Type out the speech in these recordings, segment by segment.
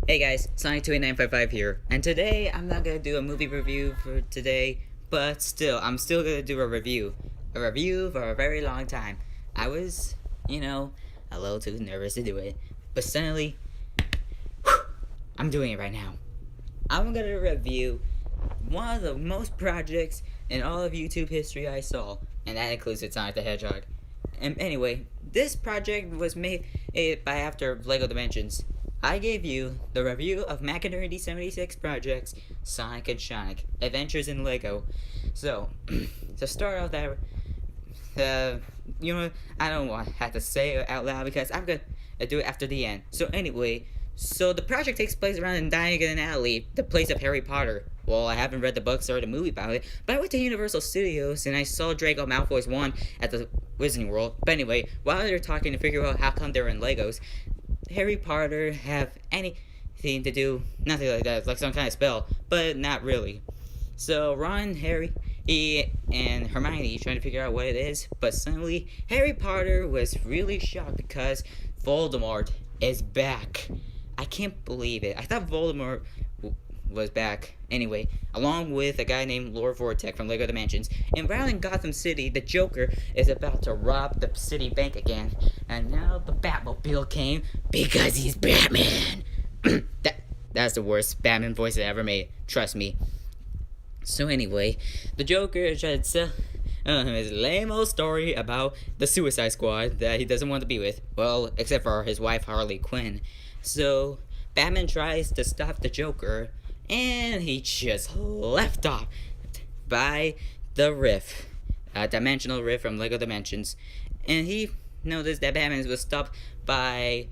Hey guys, Sonic28955 here, and today I'm not gonna do a movie review for today, but still, I'm still gonna do a review. A review for a very long time. I was, a little too nervous to do it, but suddenly, I'm doing it right now. I'm gonna review one of the most projects in all of YouTube history I saw, and that includes Sonic the Hedgehog. And anyway, this project was made by after LEGO Dimensions. I gave you the review of Machinery 76 Projects, Sonic and Seanic, Adventures in LEGO. So, to start off that, I don't want to have to say it out loud because I'm going to do it after the end. So anyway, the project takes place around in Diagon Alley, the place of Harry Potter. Well, I haven't read the books or the movie about it, but I went to Universal Studios and I saw Draco Malfoy's wand at the Wizarding World. But anyway, while they're talking to figure out how come they're in Legos, Harry Potter have anything to do, nothing like that, like some kind of spell, but not really. So Ron, Harry, and Hermione trying to figure out what it is, but suddenly Harry Potter was really shocked because Voldemort is back. I can't believe it. I thought Voldemort was back. Anyway, along with a guy named Lord Vortex from LEGO Dimensions. And around in Gotham City, the Joker is about to rob the city bank again. And now the Batmobile came because he's Batman. That's the worst Batman voice I ever made. Trust me. So anyway, the Joker tried to sell his lame old story about the Suicide Squad that he doesn't want to be with. Well, except for his wife Harley Quinn. So Batman tries to stop the Joker, and he just left off by the rift, a dimensional rift from LEGO Dimensions. And he noticed that Batman was stopped by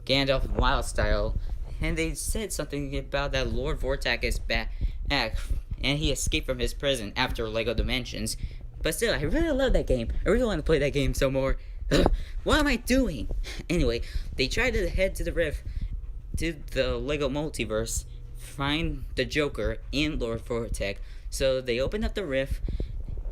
Gandalf and Wildstyle, and they said something about that Lord Vortex is back, and he escaped from his prison after LEGO Dimensions. But still, I really love that game. I really want to play that game some more. What am I doing? Anyway, they tried to head to the rift, to the LEGO multiverse, find the Joker and Lord Vortex. So they opened up the rift.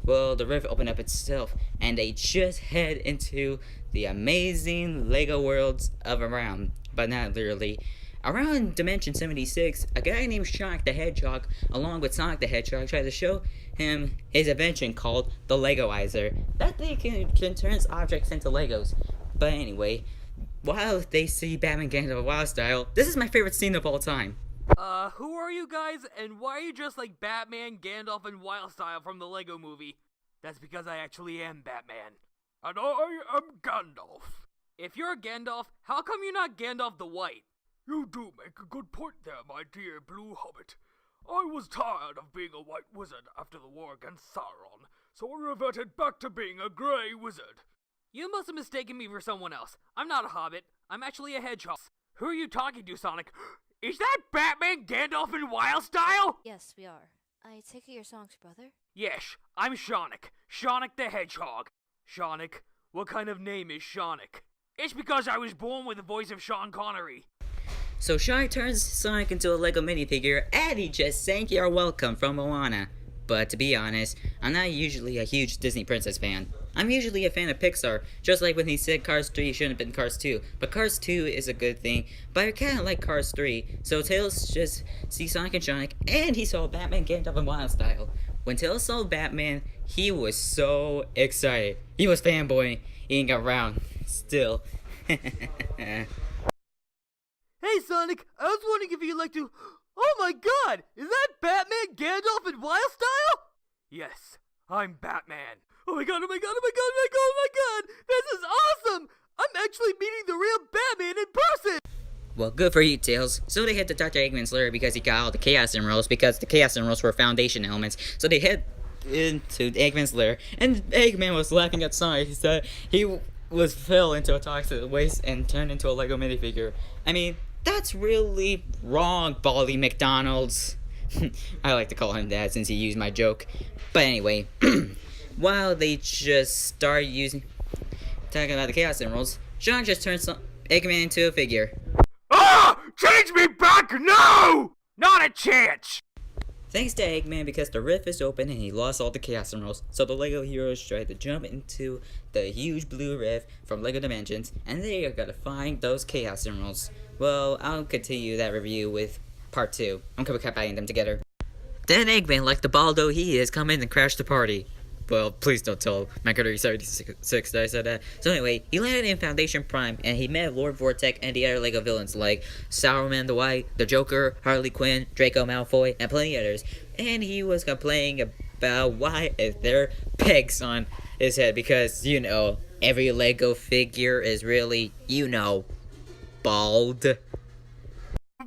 Well, the rift opened up itself, and they just head into the amazing LEGO worlds of around, but not literally. Around Dimension 76, a guy named Sonic the Hedgehog, along with Sonic the Hedgehog, tried to show him his invention called the Legoizer. That thing can turn objects into Legos. But anyway, while they see Batman Gandalf Wildstyle, this is my favorite scene of all time. Who are you guys, and why are you dressed like Batman, Gandalf, and Wildstyle from the Lego movie? That's because I actually am Batman. And I am Gandalf. If you're Gandalf, how come you're not Gandalf the White? You do make a good point there, my dear Blue Hobbit. I was tired of being a white wizard after the war against Sauron, so I reverted back to being a grey wizard. You must have mistaken me for someone else. I'm not a hobbit. I'm actually a hedgehog. Who are you talking to, Sonic? Is that Batman, Gandalf, and Wildstyle? Yes, we are. I take it your songs, brother? Yes, I'm Sonic. Sonic the Hedgehog. Sonic, what kind of name is Sonic? It's because I was born with the voice of Sean Connery. So Sonic turns Sonic into a LEGO minifigure, and he just sang "You're Welcome" from Moana. But to be honest, I'm not usually a huge Disney Princess fan. I'm usually a fan of Pixar, just like when he said Cars 3 shouldn't have been Cars 2. But Cars 2 is a good thing, but I kinda like Cars 3. So Tails just see Sonic and Sonic, and he saw Batman, Gandalf, and Wildstyle. When Tails saw Batman, he was so excited. He was fanboying, eating around, still. Hey, Sonic, I was wondering if you'd like to... Oh my god! Is that Batman, Gandalf, and Wildstyle? Yes, I'm Batman. Oh my god, oh my god, oh my god, oh my god, oh my god! This is awesome! I'm actually meeting the real Batman in person! Well, good for you, Tails. So they head to Dr. Eggman's lair because he got all the Chaos Emeralds, because the Chaos Emeralds were foundation elements. So they head into Eggman's lair, and Eggman was laughing at Sonic. He said he fell into a toxic waste and turned into a LEGO minifigure. I mean, that's really wrong, Baldy McDonald's. I like to call him that since he used my joke. But anyway, while they just start talking about the Chaos Emeralds, John just turns Eggman into a figure. Ah! Change me back! No! Not a chance! Thanks to Eggman because the rift is open and he lost all the Chaos Emeralds. So the Lego heroes try to jump into the huge blue rift from Lego Dimensions and they are gonna find those Chaos Emeralds. Well, I'll continue that review with part 2. I'm combining them together. Then Eggman, like the baldo he is, come in and crash the party. Well, please don't tell Macaroni 76 that I said that. So anyway, he landed in Foundation Prime, and he met Lord Vortex and the other LEGO villains like Sauron the White, the Joker, Harley Quinn, Draco Malfoy, and plenty others. And he was complaining about why is there pegs on his head, because, you know, every LEGO figure is really, you know, bald.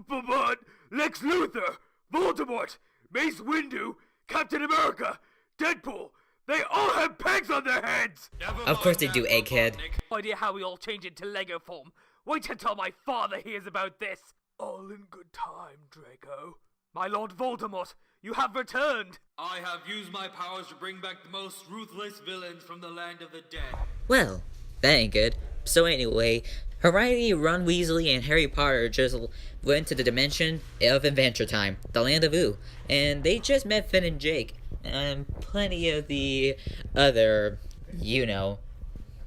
But Lex Luthor, Voldemort, Mace Windu, Captain America, Deadpool, they all have pegs on their heads! Of course they do, Egghead. No idea how we all change into Lego form. Wait until my father hears about this. All in good time, Draco. My Lord Voldemort, you have returned. I have used my powers to bring back the most ruthless villains from the land of the dead. Well, that ain't good. So anyway, Hermione, Ron Weasley, and Harry Potter just went to the dimension of Adventure Time, the land of Ooh, and they just met Finn and Jake, and plenty of the other, you know,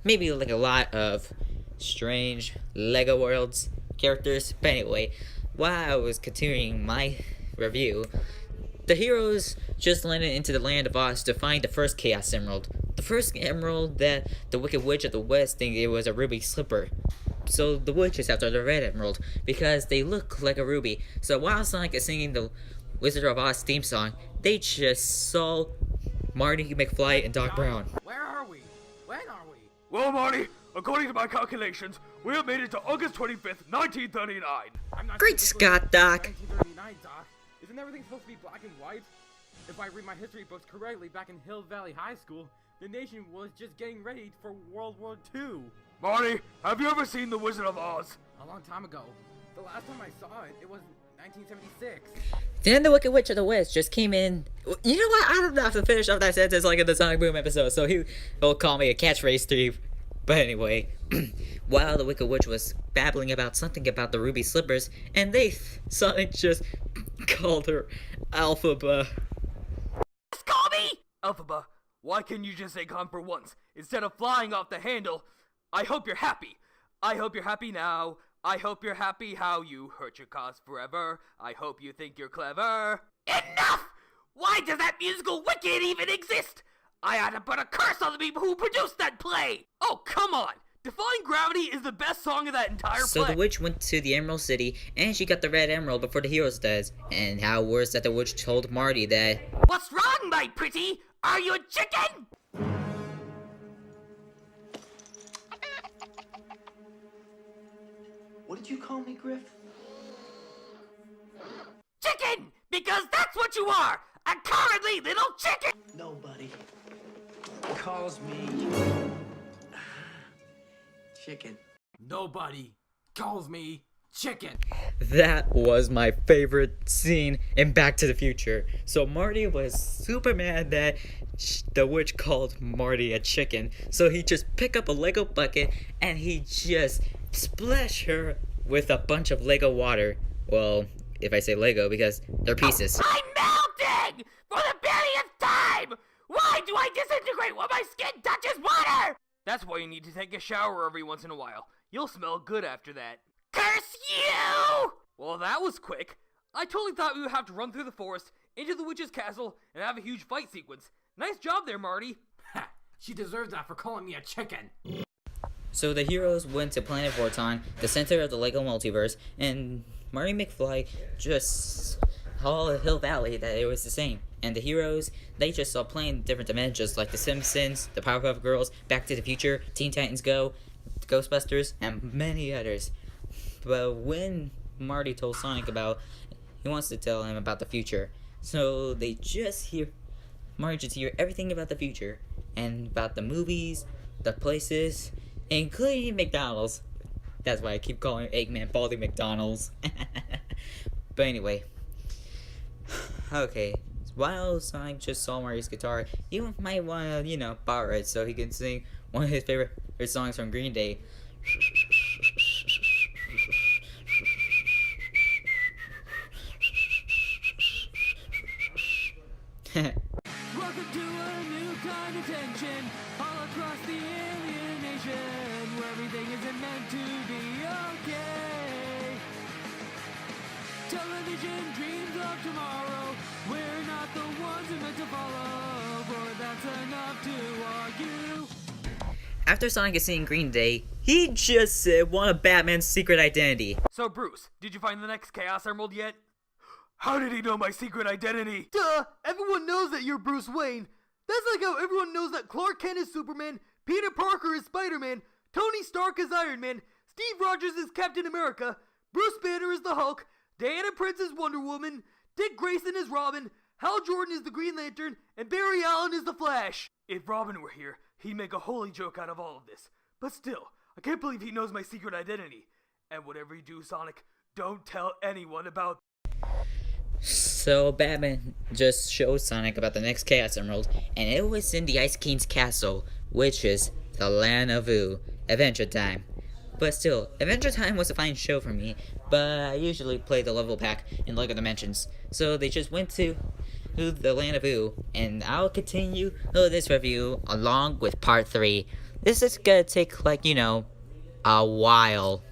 maybe like a lot of strange LEGO Worlds characters. But anyway, while I was continuing my review, the heroes just landed into the land of Oz to find the first Chaos Emerald. The first emerald that the Wicked Witch of the West think it was a ruby slipper. So the witches after the red emerald because they look like a ruby. So while Sonic is singing the Wizard of Oz theme song, they just saw Marty McFly and Doc Brown. Where are we? When are we? Well, Marty, according to my calculations, we have made it to August 25th, 1939. I'm not Great sure Scott, Doc! 1939, Doc. Isn't everything supposed to be black and white? If I read my history books correctly, back in Hill Valley High School, the nation was just getting ready for World War II. Marty, have you ever seen The Wizard of Oz? A long time ago. The last time I saw it, it was 1976. Then the Wicked Witch of the West just came in. You know what? I don't have to finish off that sentence like in the Sonic Boom episode, so he'll call me a catchphrase thief. But anyway, while the Wicked Witch was babbling about something about the ruby slippers, and Sonic just called her Alphaba. Just call me Alphaba. Why can't you just say come for once instead of flying off the handle? I hope you're happy. I hope you're happy now. I hope you're happy how you hurt your cause forever. I hope you think you're clever. Enough! Why does that musical Wicked even exist? I had to put a curse on the people who produced that play! Oh, come on! Defying Gravity is the best song of that entire play. So the witch went to the Emerald City, and she got the red emerald before the heroes does. And how worse that the witch told Marty that... What's wrong, my pretty? Are you a chicken? What did you call me, Griff? Chicken! Because that's what you are! A cowardly little chicken! Nobody calls me chicken. Nobody calls me chicken. That was my favorite scene in Back to the Future. So Marty was super mad that the witch called Marty a chicken. So he just picked up a Lego bucket and he just splashed her with a bunch of Lego water. Well, if I say Lego, because they're pieces. I'm melting! For the billionth time! Why do I disintegrate when my skin touches water? That's why you need to take a shower every once in a while. You'll smell good after that. Curse you! Well, that was quick. I totally thought we would have to run through the forest, into the witch's castle, and have a huge fight sequence. Nice job there, Marty. Ha! She deserves that for calling me a chicken. So the heroes went to Planet Vorton, the center of the Lego multiverse, and Marty McFly just told Hill Valley that it was the same. And the heroes, they just saw playing different dimensions like The Simpsons, The Powerpuff Girls, Back to the Future, Teen Titans Go, Ghostbusters, and many others. But when Marty told Sonic about, he wants to tell him about the future. So they just hear, Marty just hear everything about the future, and about the movies, the places, including McDonald's. That's why I keep calling Eggman Baldy McDonald's. But anyway, okay. While Sonic just saw Marty's guitar, you might want to, borrow it so he can sing one of his favorite songs from Green Day. tension all across the alien nation, where everything isn't meant to be okay. Television dreams of tomorrow, we're not the ones who meant to follow, for that's enough to argue. After Sonic is seeing Green Day, he just said one of Batman's secret identity. So Bruce, did you find the next Chaos Emerald yet? How did he know my secret identity? Duh! Everyone knows that you're Bruce Wayne. That's like how everyone knows that Clark Kent is Superman, Peter Parker is Spider-Man, Tony Stark is Iron Man, Steve Rogers is Captain America, Bruce Banner is the Hulk, Diana Prince is Wonder Woman, Dick Grayson is Robin, Hal Jordan is the Green Lantern, and Barry Allen is the Flash. If Robin were here, he'd make a holy joke out of all of this. But still, I can't believe he knows my secret identity. And whatever you do, Sonic, don't tell anyone about. So Batman just showed Sonic about the next Chaos Emerald, and it was in the Ice King's castle, which is the Land of Ooh, Adventure Time. But still, Adventure Time was a fine show for me, but I usually play the level pack in LEGO Dimensions, so they just went to the Land of Ooh, and I'll continue this review along with part 3. This is gonna take, like, a while.